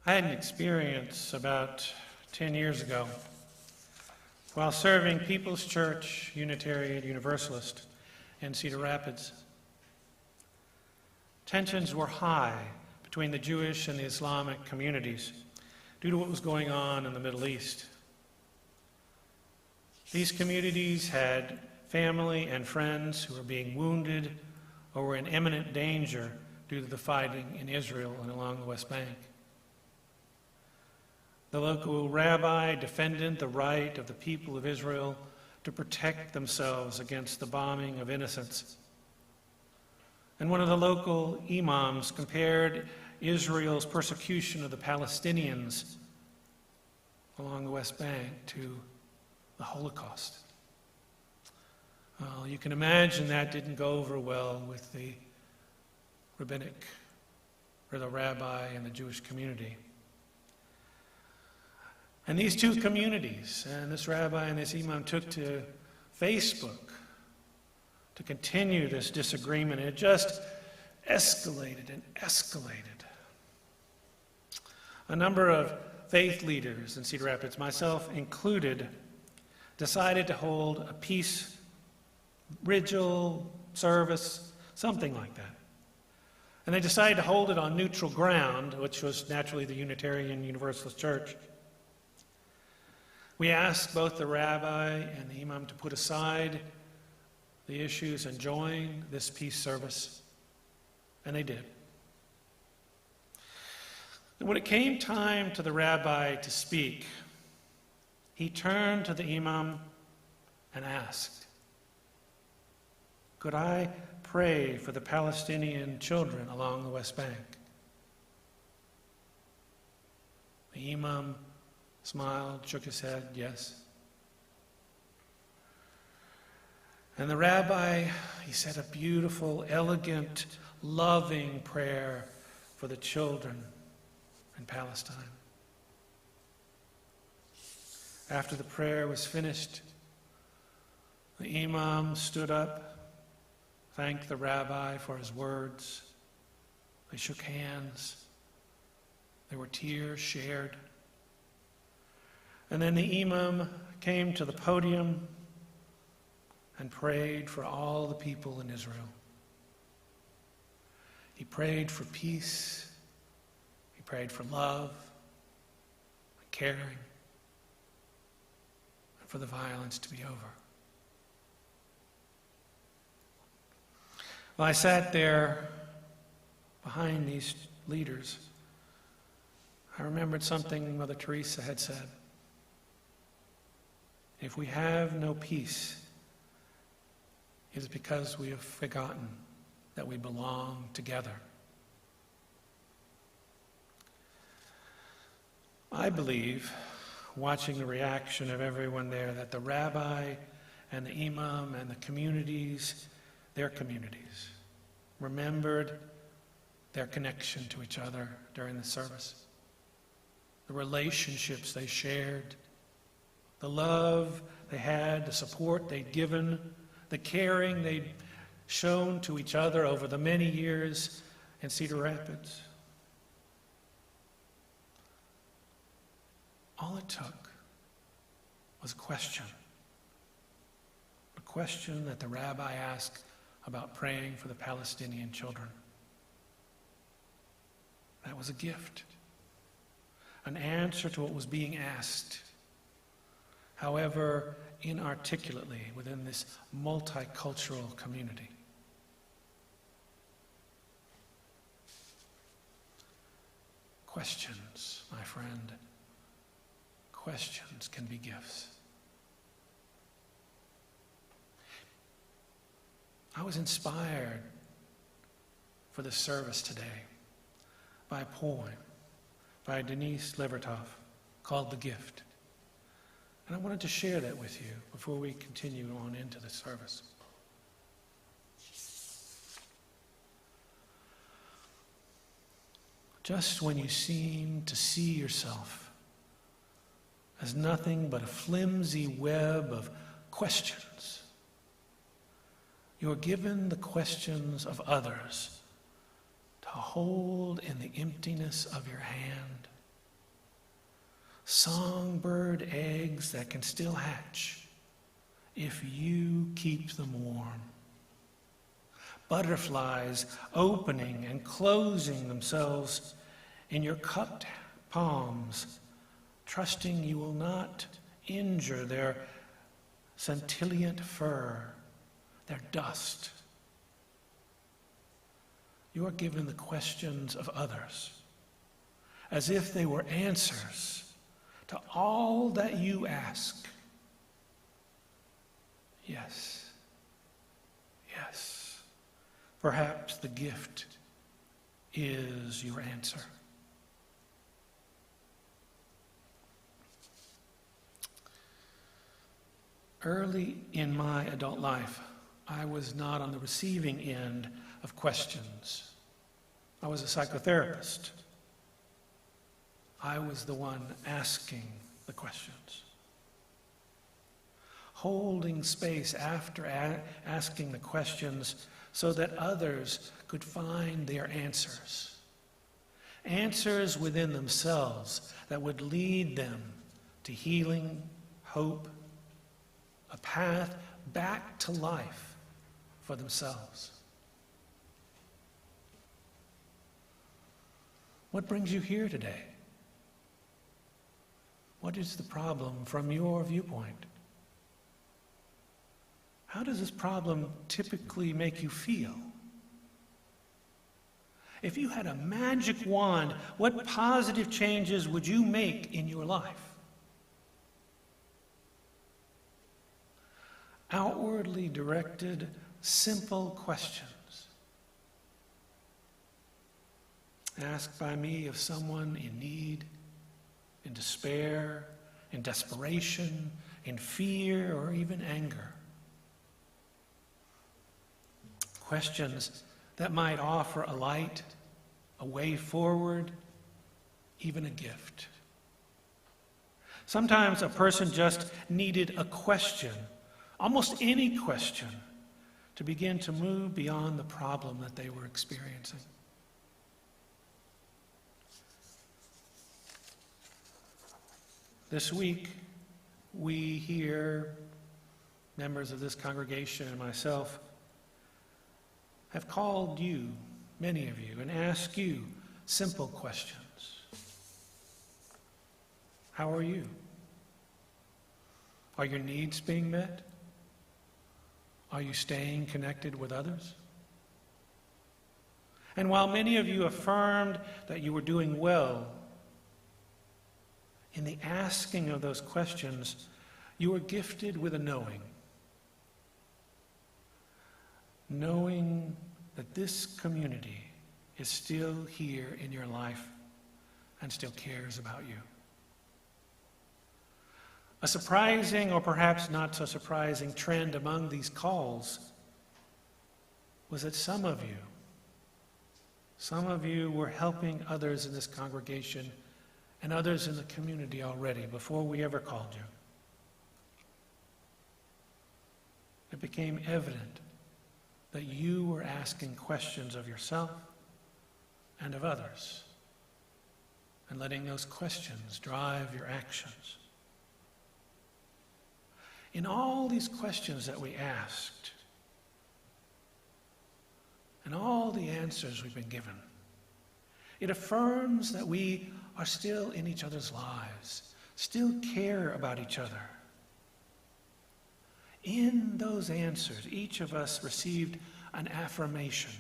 I had an experience about 10 years ago while serving People's Church, Unitarian Universalist in Cedar Rapids. Tensions were high between the Jewish and the Islamic communities due to what was going on in the Middle East. These communities had family and friends who were being wounded or were in imminent danger due to the fighting in Israel and along the West Bank. The local rabbi defended the right of the people of Israel to protect themselves against the bombing of innocents. And one of the local imams compared Israel's persecution of the Palestinians along the West Bank to the Holocaust. Well, you can imagine that didn't go over well with the rabbinic, or the rabbi and the Jewish community. And these two communities, and this rabbi and this imam, took to Facebook to continue this disagreement. It just escalated and escalated. A number of faith leaders in Cedar Rapids, myself included, decided to hold a peace vigil, service, something like that. And they decided to hold it on neutral ground, which was naturally the Unitarian Universalist Church. We asked both the rabbi and the imam to put aside the issues and join this peace service, and they did. And when it came time to the rabbi to speak, he turned to the imam and asked, "Could I pray for the Palestinian children along the West Bank?" The imam smiled, shook his head, yes. And the rabbi, he said a beautiful, elegant, loving prayer for the children in Palestine. After the prayer was finished, the imam stood up, thanked the rabbi for his words. They shook hands. There were tears shared. And then the imam came to the podium and prayed for all the people in Israel. He prayed for peace. He prayed for love, and caring, and for the violence to be over. Well, I sat there behind these leaders. I remembered something Mother Teresa had said. If we have no peace, it is because we have forgotten that we belong together. I believe, watching the reaction of everyone there, that the rabbi and the imam and the communities, their communities, remembered their connection to each other during the service, the relationships they shared, the love they had, the support they'd given, the caring they'd shown to each other over the many years in Cedar Rapids. All it took was a question that the rabbi asked about praying for the Palestinian children. That was a gift, an answer to what was being asked, however inarticulately, within this multicultural community. Questions, my friend, questions can be gifts. I was inspired for this service today by a poem by Denise Levertov called "The Gift." And I wanted to share that with you before we continue on into the service. Just when you seem to see yourself as nothing but a flimsy web of questions, you are given the questions of others to hold in the emptiness of your hand songbird eggs that can still hatch if you keep them warm. Butterflies opening and closing themselves in your cupped palms, trusting you will not injure their scintillant fur, their dust. You are given the questions of others as if they were answers to all that you ask. Yes, yes. Perhaps the gift is your answer. Early in my adult life, I was not on the receiving end of questions. I was a psychotherapist. I was the one asking the questions. Holding space after asking the questions so that others could find their answers. Answers within themselves that would lead them to healing, hope, a path back to life for themselves. What brings you here today? What is the problem from your viewpoint? How does this problem typically make you feel? If you had a magic wand, what positive changes would you make in your life? Outwardly directed, simple questions asked by me of someone in need, in despair, in desperation, in fear, or even anger. Questions that might offer a light, a way forward, even a gift. Sometimes a person just needed a question, almost any question, to begin to move beyond the problem that they were experiencing. This week, we here, members of this congregation and myself, have called you, many of you, and asked you simple questions. How are you? Are your needs being met? Are you staying connected with others? And while many of you affirmed that you were doing well, in the asking of those questions, you were gifted with a knowing. Knowing that this community is still here in your life and still cares about you. A surprising, or perhaps not so surprising, trend among these calls was that some of you were helping others in this congregation and others in the community already before we ever called you. It became evident that you were asking questions of yourself and of others, and letting those questions drive your actions. In all these questions that we asked, and all the answers we've been given, it affirms that we are still in each other's lives, still care about each other. In those answers, each of us received an affirmation,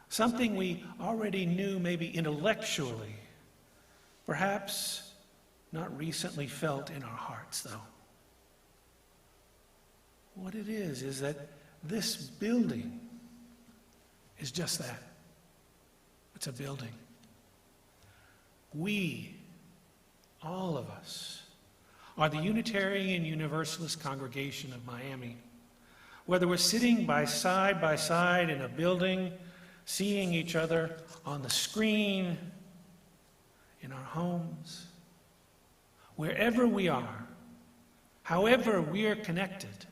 something we already knew maybe intellectually, perhaps not recently felt in our hearts, though. What it is that this building is just that. It's a building. We, all of us, are the Unitarian Universalist congregation of Miami. Whether we're sitting by side in a building, seeing each other on the screen, in our homes, wherever we are, however we are connected,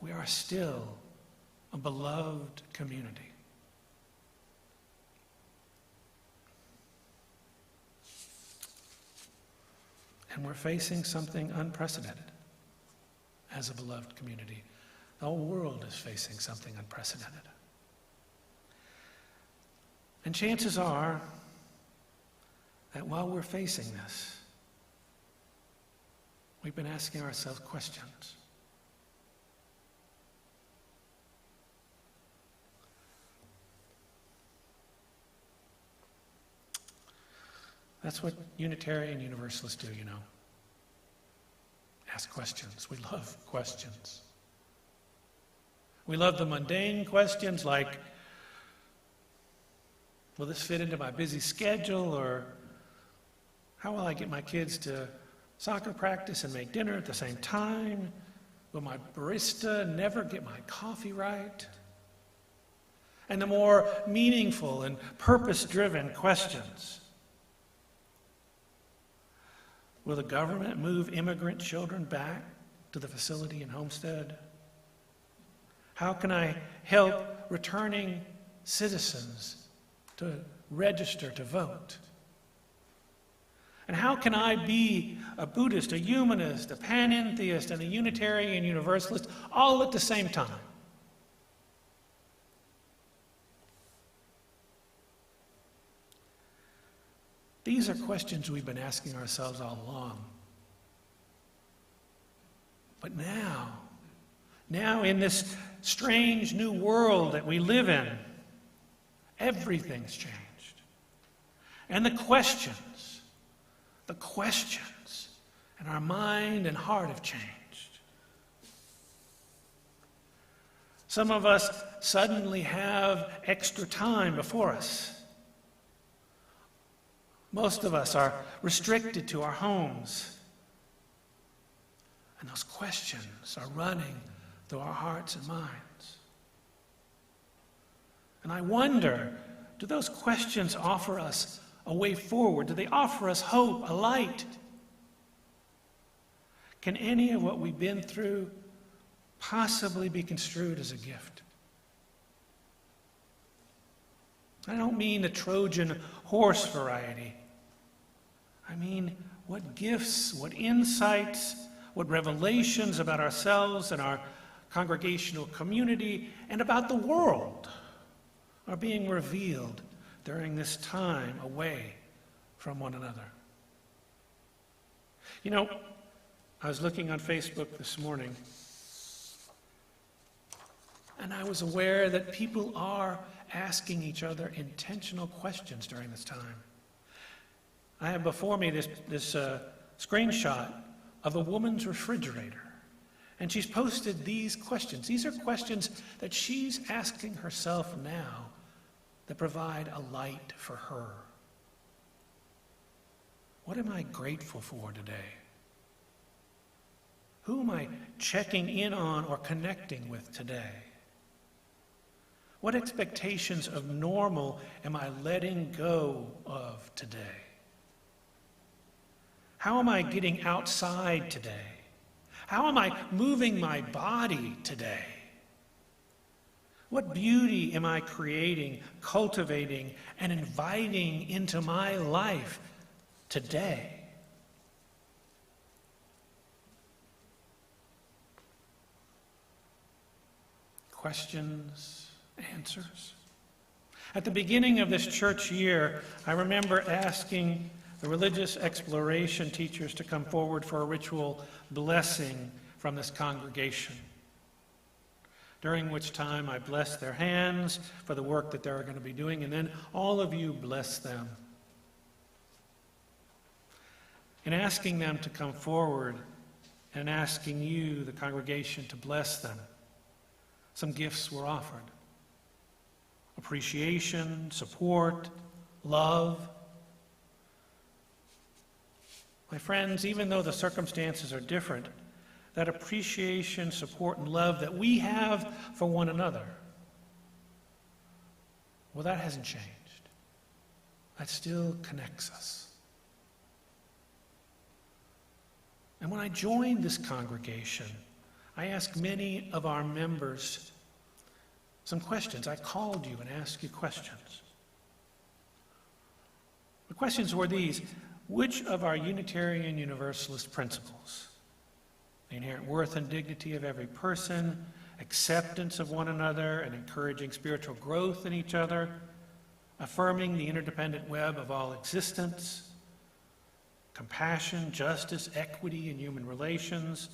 we are still a beloved community. And we're facing something unprecedented as a beloved community. The whole world is facing something unprecedented. And chances are that while we're facing this, we've been asking ourselves questions. That's what Unitarian Universalists do, you know. Ask questions. We love questions. We love the mundane questions like, will this fit into my busy schedule? Or how will I get my kids to soccer practice and make dinner at the same time? Will my barista never get my coffee right? And the more meaningful and purpose-driven questions. Will the government move immigrant children back to the facility in Homestead? How can I help returning citizens to register to vote? And how can I be a Buddhist, a humanist, a panentheist, and a Unitarian Universalist all at the same time? These are questions we've been asking ourselves all along. But now in this strange new world that we live in, everything's changed. And the questions in our mind and heart have changed. Some of us suddenly have extra time before us. Most of us are restricted to our homes. And those questions are running through our hearts and minds. And I wonder, do those questions offer us a way forward? Do they offer us hope, a light? Can any of what we've been through possibly be construed as a gift? I don't mean the Trojan horse variety. I mean, what gifts, what insights, what revelations about ourselves and our congregational community and about the world are being revealed during this time away from one another. You know, I was looking on Facebook this morning, and I was aware that people are asking each other intentional questions during this time. I have before me this screenshot of a woman's refrigerator, and she's posted these questions. These are questions that she's asking herself now that provide a light for her. What am I grateful for today? Who am I checking in on or connecting with today? What expectations of normal am I letting go of today? How am I getting outside today? How am I moving my body today? What beauty am I creating, cultivating, and inviting into my life today? Questions, answers. At the beginning of this church year, I remember asking the religious exploration teachers to come forward for a ritual blessing from this congregation, during which time I blessed their hands for the work that they're going to be doing, and then all of you bless them. In asking them to come forward and asking you, the congregation, to bless them, some gifts were offered. Appreciation, support, love. My friends, even though the circumstances are different, that appreciation, support, and love that we have for one another, well, that hasn't changed. That still connects us. And when I joined this congregation, I asked many of our members some questions. I called you and asked you questions. The questions were these. which of our Unitarian Universalist principles, the inherent worth and dignity of every person, acceptance of one another, and encouraging spiritual growth in each other, affirming the interdependent web of all existence, compassion, justice, equity in human relations,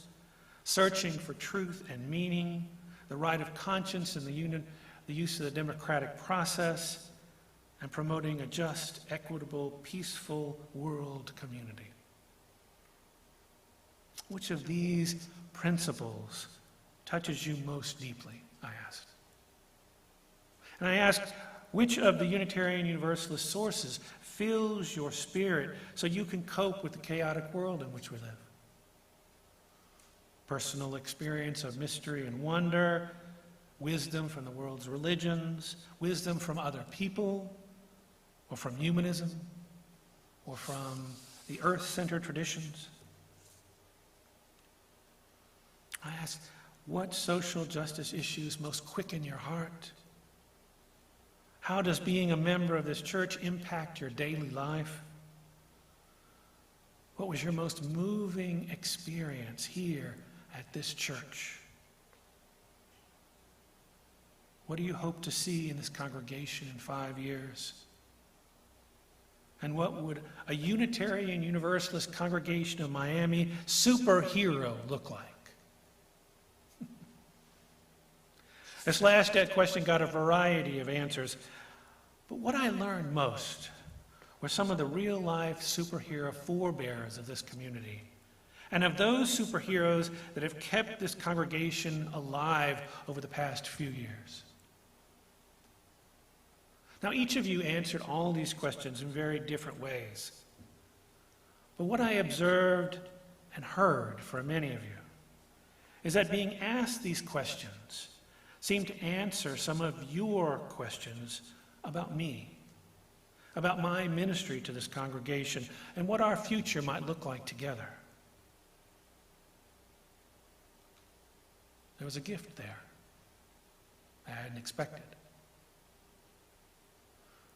searching for truth and meaning, the right of conscience and the use of the democratic process, and promoting a just, equitable, peaceful world community. Which of these principles touches you most deeply, I asked. And I asked, which of the Unitarian Universalist sources fills your spirit so you can cope with the chaotic world in which we live? Personal experience of mystery and wonder, wisdom from the world's religions, wisdom from other people, or from humanism, or from the earth-centered traditions? I asked, what social justice issues most quicken your heart? How does being a member of this church impact your daily life? What was your most moving experience here at this church? What do you hope to see in this congregation in 5 years? And what would a Unitarian Universalist congregation of Miami superhero look like? This last question got a variety of answers, but what I learned most were some of the real-life superhero forebears of this community, and of those superheroes that have kept this congregation alive over the past few years. Now, each of you answered all these questions in very different ways. But what I observed and heard from many of you is that being asked these questions seemed to answer some of your questions about me, about my ministry to this congregation, and what our future might look like together. There was a gift there I hadn't expected.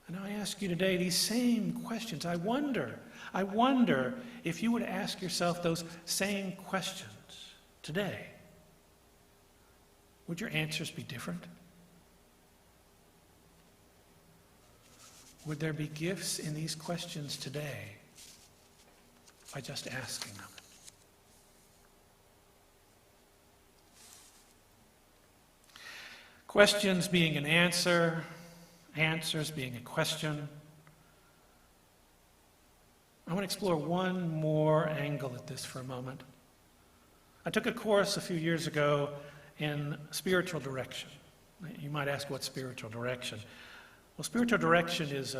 And I ask you today these same questions. I wonder if you would ask yourself those same questions today. Would your answers be different? Would there be gifts in these questions today by just asking them? Questions being an answer, answers being a question. I want to explore one more angle at this for a moment. I took a course a few years ago in spiritual direction. You might ask, what's spiritual direction? Well, spiritual direction is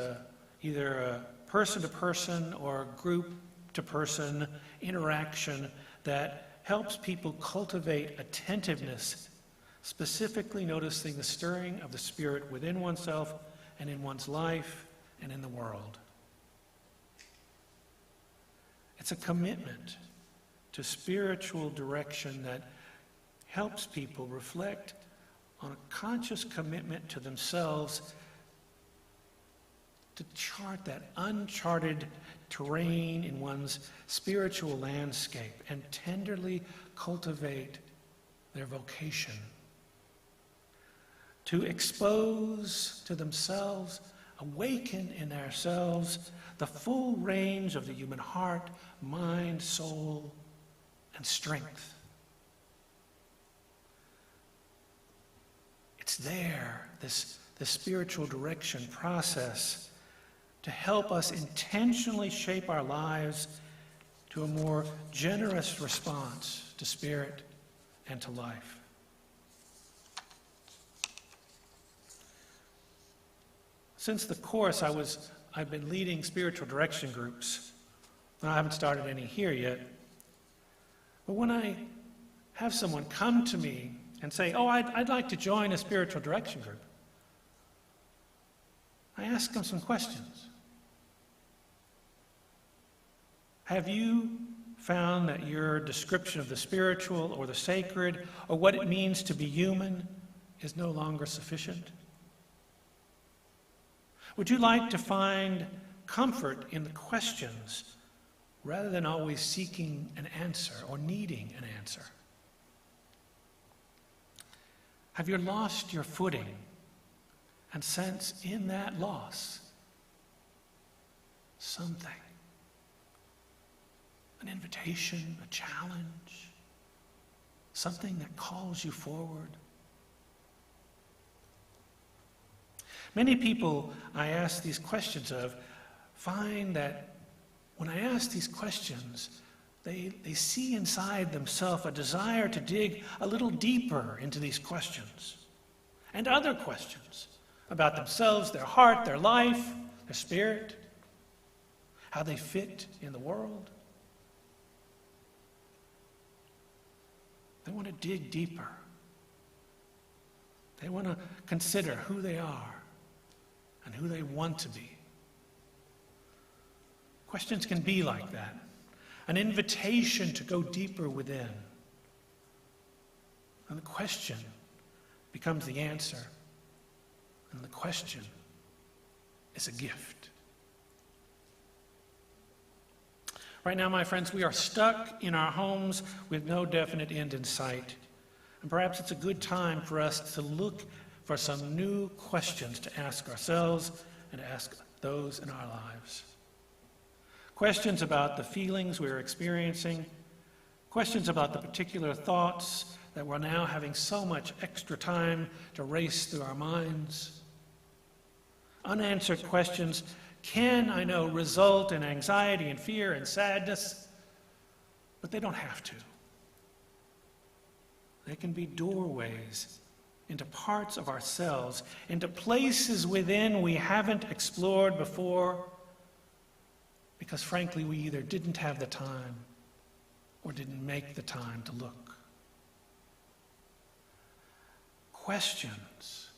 either a person-to-person or group-to-person interaction that helps people cultivate attentiveness, specifically noticing the stirring of the Spirit within oneself and in one's life and in the world. It's a commitment to spiritual direction that helps people reflect on a conscious commitment to themselves to chart that uncharted terrain in one's spiritual landscape and tenderly cultivate their vocation. To expose to themselves, awaken in ourselves the full range of the human heart, mind, soul, and strength. It's there, this spiritual direction process, to help us intentionally shape our lives to a more generous response to spirit and to life. Since the course, I've been leading spiritual direction groups. I haven't started any here yet. But when I have someone come to me and say, oh, I'd like to join a spiritual direction group, I ask them some questions. Have you found that your description of the spiritual or the sacred or what it means to be human is no longer sufficient? Would you like to find comfort in the questions rather than always seeking an answer or needing an answer? Have you lost your footing and sense in that loss something? An invitation, a challenge, something that calls you forward? Many people I ask these questions of find that when I ask these questions, they see inside themselves a desire to dig a little deeper into these questions and other questions about themselves, their heart, their life, their spirit, how they fit in the world. They want to dig deeper. They want to consider who they are and who they want to be. Questions can be like that, an invitation to go deeper within. And the question becomes the answer, and the question is a gift. Right now, my friends, we are stuck in our homes with no definite end in sight. And perhaps it's a good time for us to look for some new questions to ask ourselves and to ask those in our lives. Questions about the feelings we're experiencing, questions about the particular thoughts that we're now having so much extra time to race through our minds. Unanswered questions can, I know, result in anxiety and fear and sadness, but they don't have to. They can be doorways into parts of ourselves, into places within we haven't explored before, because frankly, we either didn't have the time or didn't make the time to look. Questions,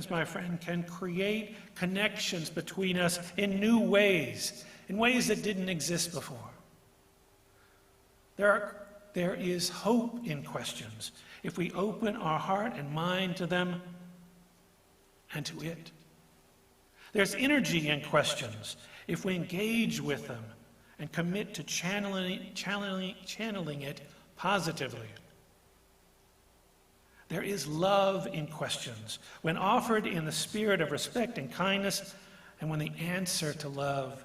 my friend, can create connections between us in new ways, in ways that didn't exist before. There is hope in questions if we open our heart and mind to them and to it. There's energy in questions if we engage with them and commit to channeling it positively. There is love in questions when offered in the spirit of respect and kindness, and when the answer to love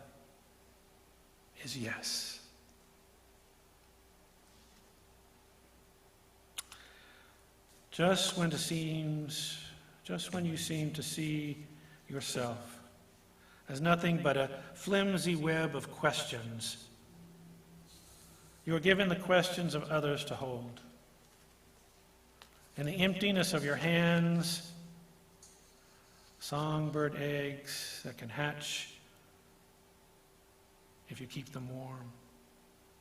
is yes. Just when you seem to see yourself as nothing but a flimsy web of questions, you are given the questions of others to hold. In the emptiness of your hands, songbird eggs that can hatch if you keep them warm,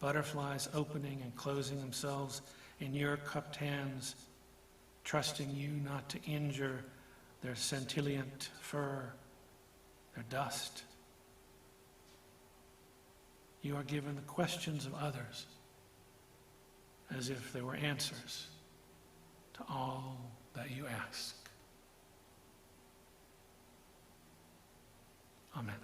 butterflies opening and closing themselves in your cupped hands, trusting you not to injure their scintillant fur, their dust. You are given the questions of others as if they were answers to all that you ask. Amen.